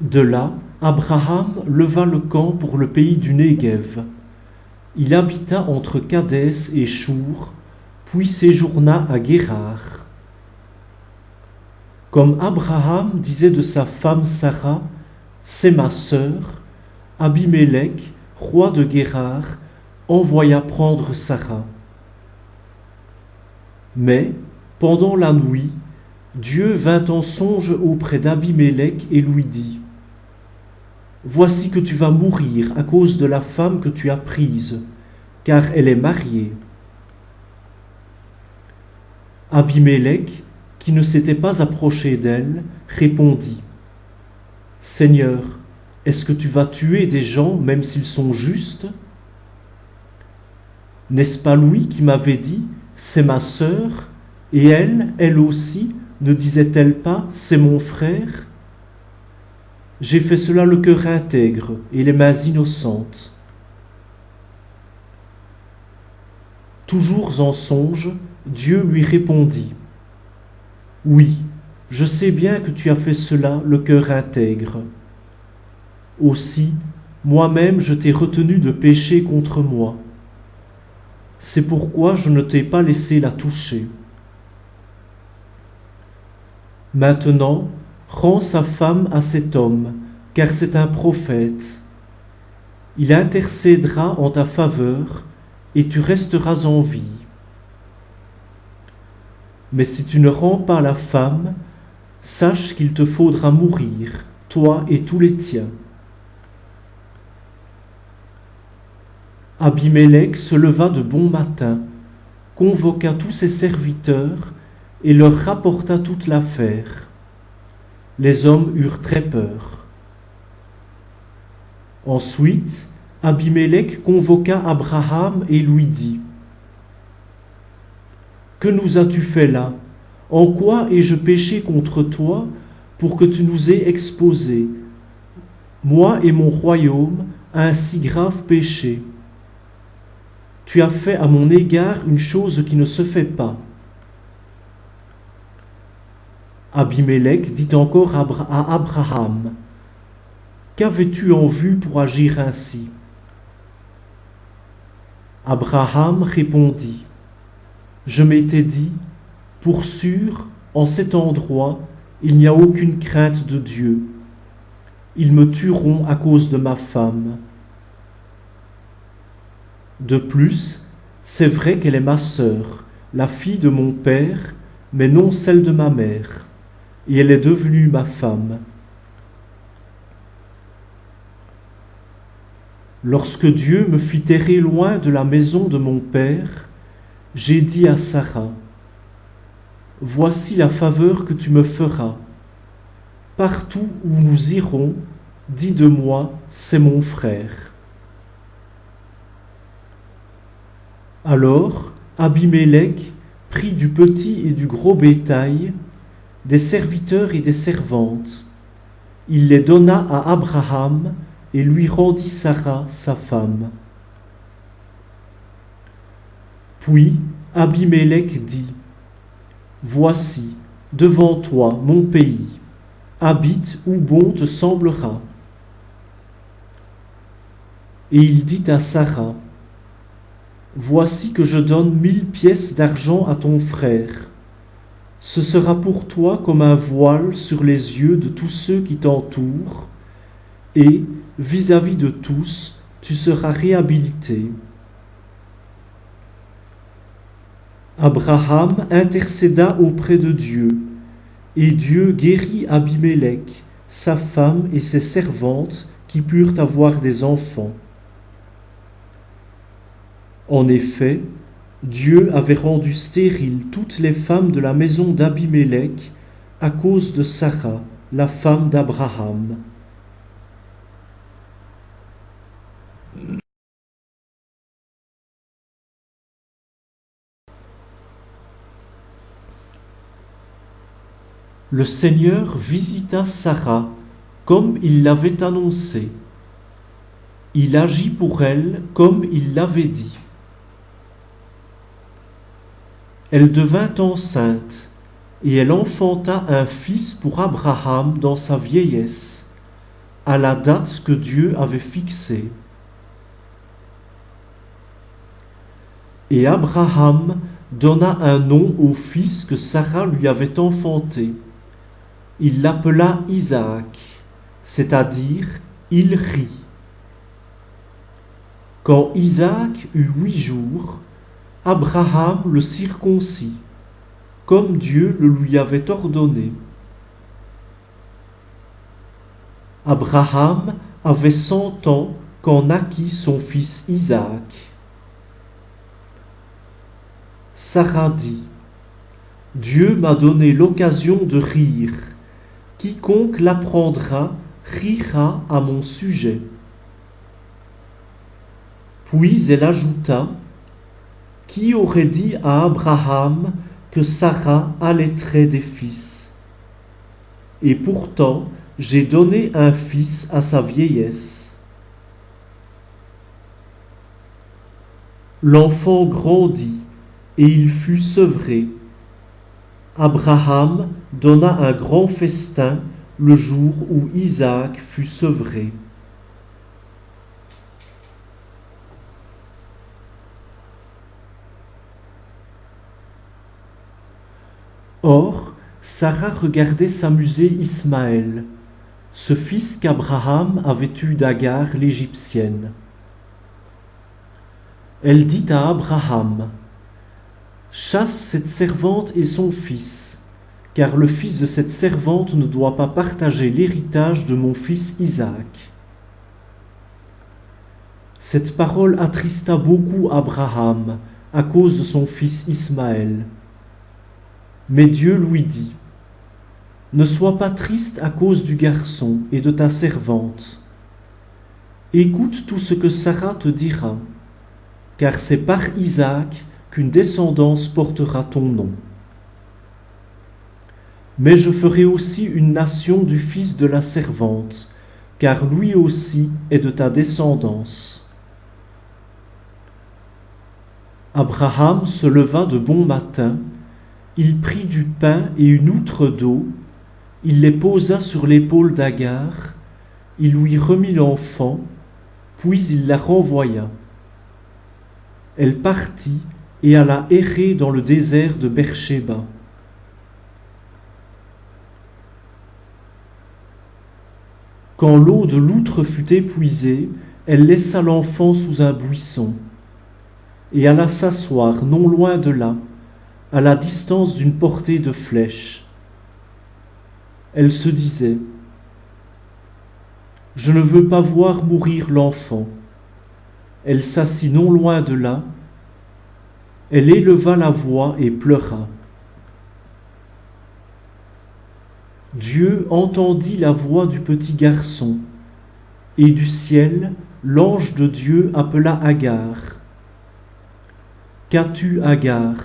De là, Abraham leva le camp pour le pays du Néguev. Il habita entre Kadès et Chour, puis séjourna à Guérar. Comme Abraham disait de sa femme Sarah, « C'est ma sœur », Abimélec, roi de Guérar, envoya prendre Sarah. Mais, pendant la nuit, Dieu vint en songe auprès d'Abimélec et lui dit : « Voici que tu vas mourir à cause de la femme que tu as prise, car elle est mariée. » Abimélec, qui ne s'était pas approché d'elle, répondit : « Seigneur, est-ce que tu vas tuer des gens même s'ils sont justes ? N'est-ce pas lui qui m'avait dit : c'est ma sœur, et elle aussi, ne disait-elle pas : c'est mon frère ? J'ai fait cela le cœur intègre et les mains innocentes. Toujours en songe, Dieu lui répondit : oui, je sais bien que tu as fait cela le cœur intègre. Aussi, moi-même je t'ai retenu de pécher contre moi. C'est pourquoi je ne t'ai pas laissé la toucher. Maintenant, rends sa femme à cet homme, car c'est un prophète. Il intercédera en ta faveur, et tu resteras en vie. Mais si tu ne rends pas la femme, sache qu'il te faudra mourir, toi et tous les tiens. Abimélec se leva de bon matin, convoqua tous ses serviteurs et leur rapporta toute l'affaire. Les hommes eurent très peur. Ensuite, Abimélec convoqua Abraham et lui dit : « Que nous as-tu fait là ? En quoi ai-je péché contre toi pour que tu nous aies exposés, moi et mon royaume, à un si grave péché ? Tu as fait à mon égard une chose qui ne se fait pas. » Abimélec dit encore à Abraham : « Qu'avais-tu en vue pour agir ainsi ? » Abraham répondit : « Je m'étais dit, pour sûr, en cet endroit, il n'y a aucune crainte de Dieu. Ils me tueront à cause de ma femme. De plus, c'est vrai qu'elle est ma sœur, la fille de mon père, mais non celle de ma mère, et elle est devenue ma femme. » Lorsque Dieu me fit errer loin de la maison de mon père, j'ai dit à Sarah : « Voici la faveur que tu me feras. Partout où nous irons, dis de moi : c'est mon frère. » Alors Abimélec prit du petit et du gros bétail, des serviteurs et des servantes. Il les donna à Abraham et lui rendit Sarah, sa femme. Puis Abimélec dit : « Voici, devant toi, mon pays. Habite où bon te semblera. » Et il dit à Sarah : « Voici que je donne 1000 pièces d'argent à ton frère. Ce sera pour toi comme un voile sur les yeux de tous ceux qui t'entourent, et, vis-à-vis de tous, tu seras réhabilité. » Abraham intercéda auprès de Dieu, et Dieu guérit Abimélec, sa femme et ses servantes qui purent avoir des enfants. En effet, Dieu avait rendu stériles toutes les femmes de la maison d'Abimélec à cause de Sarah, la femme d'Abraham. Le Seigneur visita Sarah comme il l'avait annoncé. Il agit pour elle comme il l'avait dit. Elle devint enceinte, et elle enfanta un fils pour Abraham dans sa vieillesse, à la date que Dieu avait fixée. Et Abraham donna un nom au fils que Sarah lui avait enfanté. Il l'appela Isaac, c'est-à-dire il rit. Quand Isaac eut 8 jours, Abraham le circoncit, comme Dieu le lui avait ordonné. Abraham avait 100 ans quand naquit son fils Isaac. Sarah dit: Dieu m'a donné l'occasion de rire. Quiconque l'apprendra rira à mon sujet. Puis elle ajouta: Qui aurait dit à Abraham que Sarah allaiterait des fils? Et pourtant, j'ai donné un fils à sa vieillesse. L'enfant grandit et il fut sevré. Abraham donna un grand festin le jour où Isaac fut sevré. Or, Sarah regardait s'amuser Ismaël, ce fils qu'Abraham avait eu d'Agar l'Égyptienne. Elle dit à Abraham: Chasse cette servante et son fils, car le fils de cette servante ne doit pas partager l'héritage de mon fils Isaac. Cette parole attrista beaucoup Abraham à cause de son fils Ismaël. Mais Dieu lui dit: Ne sois pas triste à cause du garçon et de ta servante. Écoute tout ce que Sarah te dira, car c'est par Isaac qu'une descendance portera ton nom. Mais je ferai aussi une nation du fils de la servante, car lui aussi est de ta descendance. Abraham se leva de bon matin, il prit du pain et une outre d'eau, il les posa sur l'épaule d'Agar, il lui remit l'enfant, puis il la renvoya. Elle partit et alla errer dans le désert de Beersheba. Quand l'eau de l'outre fut épuisée, elle laissa l'enfant sous un buisson et alla s'asseoir non loin de là, à la distance d'une portée de flèche. Elle se disait: Je ne veux pas voir mourir l'enfant. Elle s'assit non loin de là. Elle éleva la voix et pleura. Dieu entendit la voix du petit garçon, et du ciel, l'ange de Dieu appela Agar. Qu'as-tu, Agar?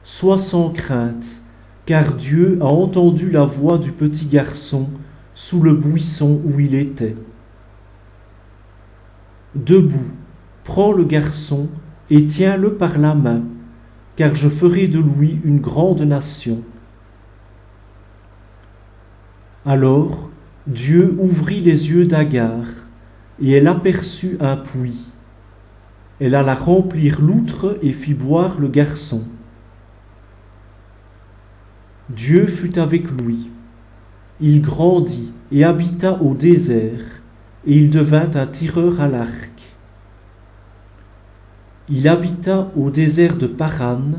Sois sans crainte, car Dieu a entendu la voix du petit garçon sous le buisson où il était. Debout, prends le garçon et tiens-le par la main, car je ferai de lui une grande nation. Alors Dieu ouvrit les yeux d'Agar, et elle aperçut un puits. Elle alla remplir l'outre et fit boire le garçon. Dieu fut avec lui. Il grandit et habita au désert, et il devint un tireur à l'arc. Il habita au désert de Paran,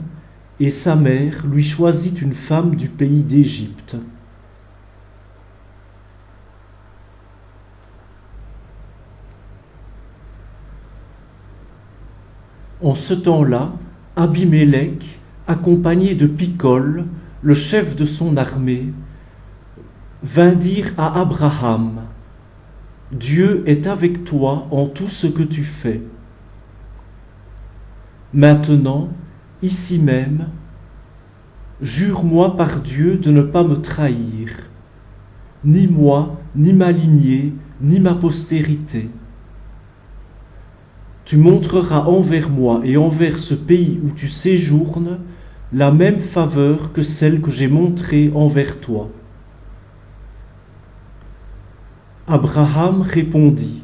et sa mère lui choisit une femme du pays d'Égypte. En ce temps-là, Abimélec, accompagné de Picol, le chef de son armée, vint dire à Abraham: Dieu est avec toi en tout ce que tu fais. Maintenant, ici même, jure-moi par Dieu de ne pas me trahir, ni moi, ni ma lignée, ni ma postérité. Tu montreras envers moi et envers ce pays où tu séjournes la même faveur que celle que j'ai montrée envers toi. Abraham répondit,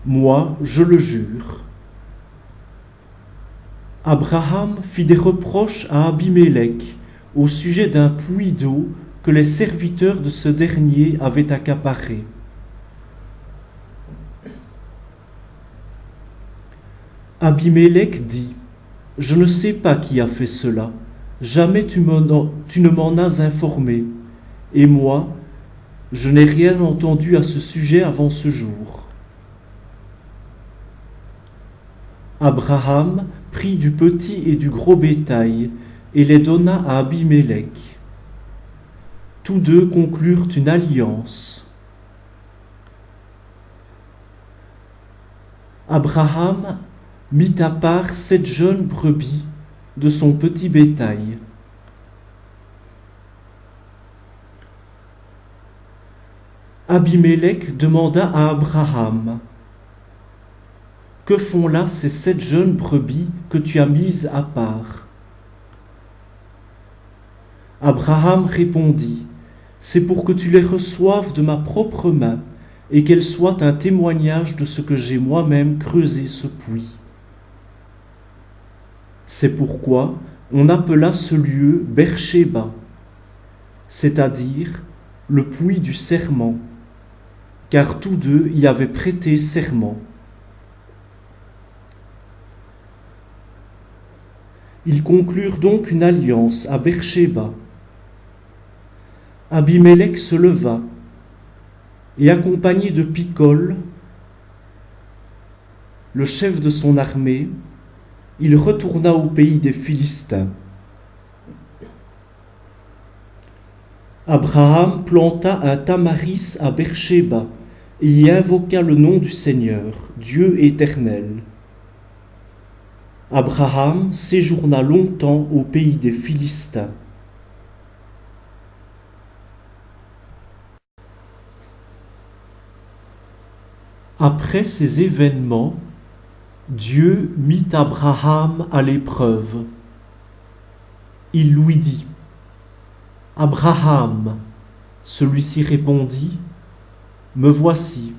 moi, je le jure. Abraham fit des reproches à Abimélec au sujet d'un puits d'eau que les serviteurs de ce dernier avaient accaparé. Abimélec dit, je ne sais pas qui a fait cela, jamais tu ne m'en as informé, et moi, je n'ai rien entendu à ce sujet avant ce jour. Abraham prit du petit et du gros bétail et les donna à Abimélec. Tous deux conclurent une alliance. Abraham mit à part 7 jeunes brebis de son petit bétail. Abimélec demanda à Abraham, « Que font là ces 7 jeunes brebis que tu as mises à part ?» Abraham répondit, « C'est pour que tu les reçoives de ma propre main et qu'elles soient un témoignage de ce que j'ai moi-même creusé ce puits. » C'est pourquoi on appela ce lieu Beer-Shéba, c'est-à-dire le puits du serment, car tous deux y avaient prêté serment. Ils conclurent donc une alliance à Beer-Shéba. Abimélec se leva et, accompagné de Picol, le chef de son armée, il retourna au pays des Philistins. Abraham planta un tamaris à Beer-Shéba et y invoqua le nom du Seigneur, Dieu éternel. Abraham séjourna longtemps au pays des Philistins. Après ces événements, Dieu mit Abraham à l'épreuve. Il lui dit, « Abraham !» Celui-ci répondit, « Me voici. »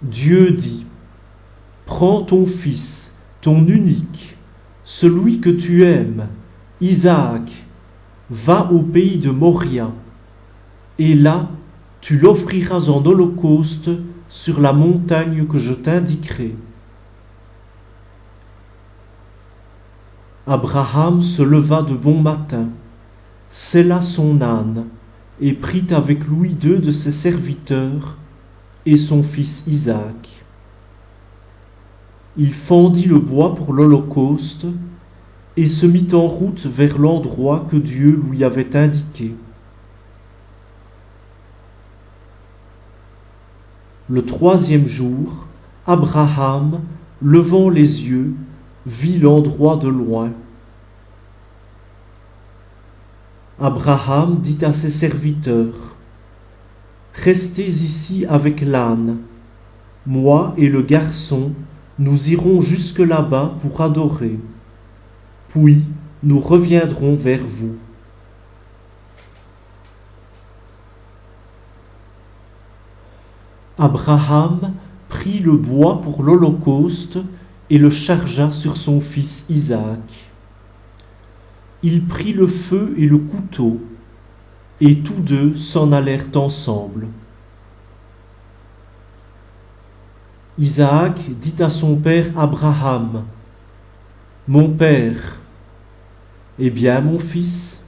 Dieu dit, « Prends ton fils, ton unique, celui que tu aimes, Isaac, va au pays de Moria, et là tu l'offriras en holocauste sur la montagne que je t'indiquerai. » Abraham se leva de bon matin, sella son âne, et prit avec lui 2 de ses serviteurs et son fils Isaac. Il fendit le bois pour l'holocauste et se mit en route vers l'endroit que Dieu lui avait indiqué. Le 3e jour, Abraham, levant les yeux, vit l'endroit de loin. Abraham dit à ses serviteurs, « Restez ici avec l'âne. Moi et le garçon, nous irons jusque là-bas pour adorer. Puis nous reviendrons vers vous. » Abraham prit le bois pour l'holocauste et le chargea sur son fils Isaac. Il prit le feu et le couteau, et tous deux s'en allèrent ensemble. Isaac dit à son père Abraham, « Mon père. » « Eh bien, mon fils ?»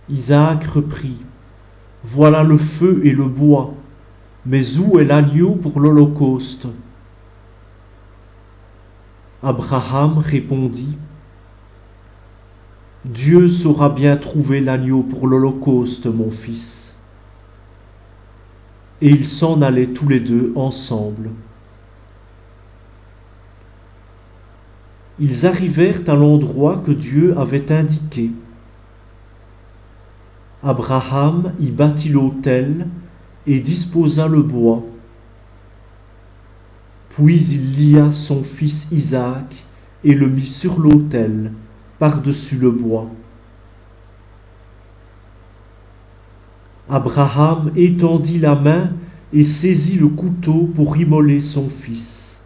Isaac reprit, « Voilà le feu et le bois, mais où est l'agneau pour l'holocauste ?» Abraham répondit, « Dieu saura bien trouver l'agneau pour l'holocauste, mon fils. » Et ils s'en allaient tous les deux ensemble. Ils arrivèrent à l'endroit que Dieu avait indiqué. Abraham y bâtit l'autel et disposa le bois. Puis il lia son fils Isaac et le mit sur l'autel, par-dessus le bois. Abraham étendit la main et saisit le couteau pour immoler son fils.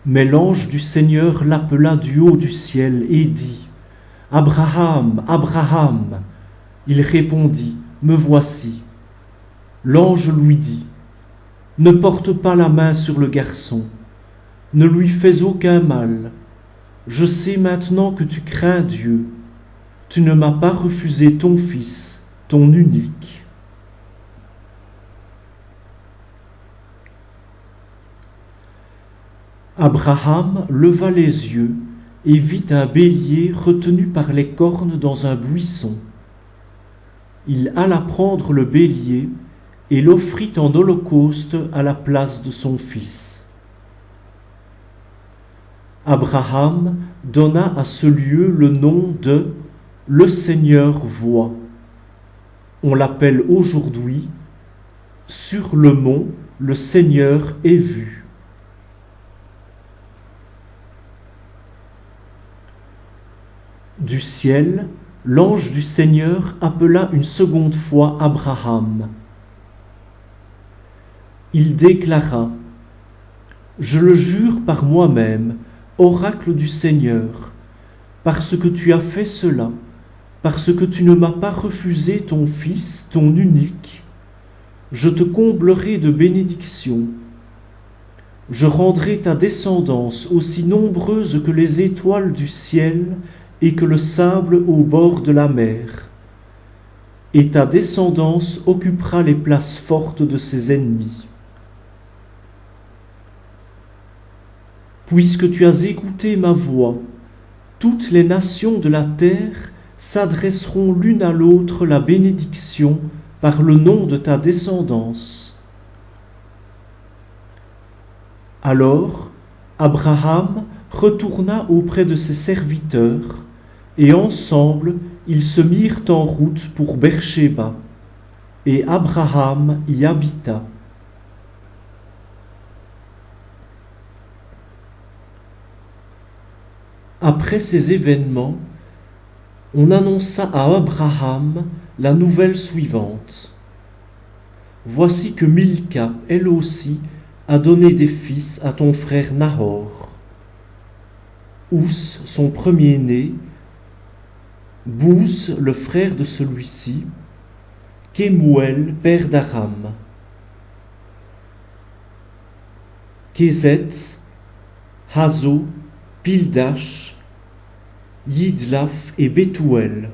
Mais l'ange du Seigneur l'appela du haut du ciel et dit : « Abraham, Abraham !» Il répondit : « Me voici. » L'ange lui dit : « Ne porte pas la main sur le garçon, ne lui fais aucun mal. Je sais maintenant que tu crains Dieu. Tu ne m'as pas refusé ton fils, ton unique. » Abraham leva les yeux et vit un bélier retenu par les cornes dans un buisson. Il alla prendre le bélier et l'offrit en holocauste à la place de son fils. Abraham donna à ce lieu le nom de « Le Seigneur voit ». On l'appelle aujourd'hui « Sur le mont, le Seigneur est vu ». Du ciel, l'ange du Seigneur appela une seconde fois Abraham. Il déclara : « Je le jure par moi-même, oracle du Seigneur, parce que tu as fait cela, parce que tu ne m'as pas refusé ton fils, ton unique, je te comblerai de bénédictions. Je rendrai ta descendance aussi nombreuse que les étoiles du ciel et que le sable au bord de la mer. Et ta descendance occupera les places fortes de ses ennemis. Puisque tu as écouté ma voix, toutes les nations de la terre s'adresseront l'une à l'autre la bénédiction par le nom de ta descendance. » Alors Abraham retourna auprès de ses serviteurs, et ensemble ils se mirent en route pour Beersheba, et Abraham y habita. Après ces événements, on annonça à Abraham la nouvelle suivante. Voici que Milca, elle aussi, a donné des fils à ton frère Nahor. Ous, son premier-né, Bouz, le frère de celui-ci, Kemuel, père d'Aram, Kézet, Hazo, Pildash, Yidlaf et Bethuel.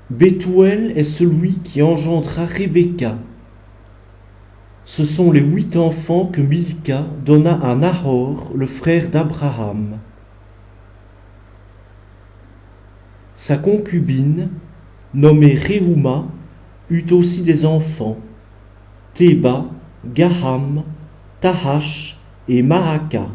Bethuel est celui qui engendra Rebecca. Ce sont les 8 enfants que Milca donna à Nahor, le frère d'Abraham. Sa concubine, nommée Rehouma, eut aussi des enfants, Théba, Gaham, Tahash et Maaka.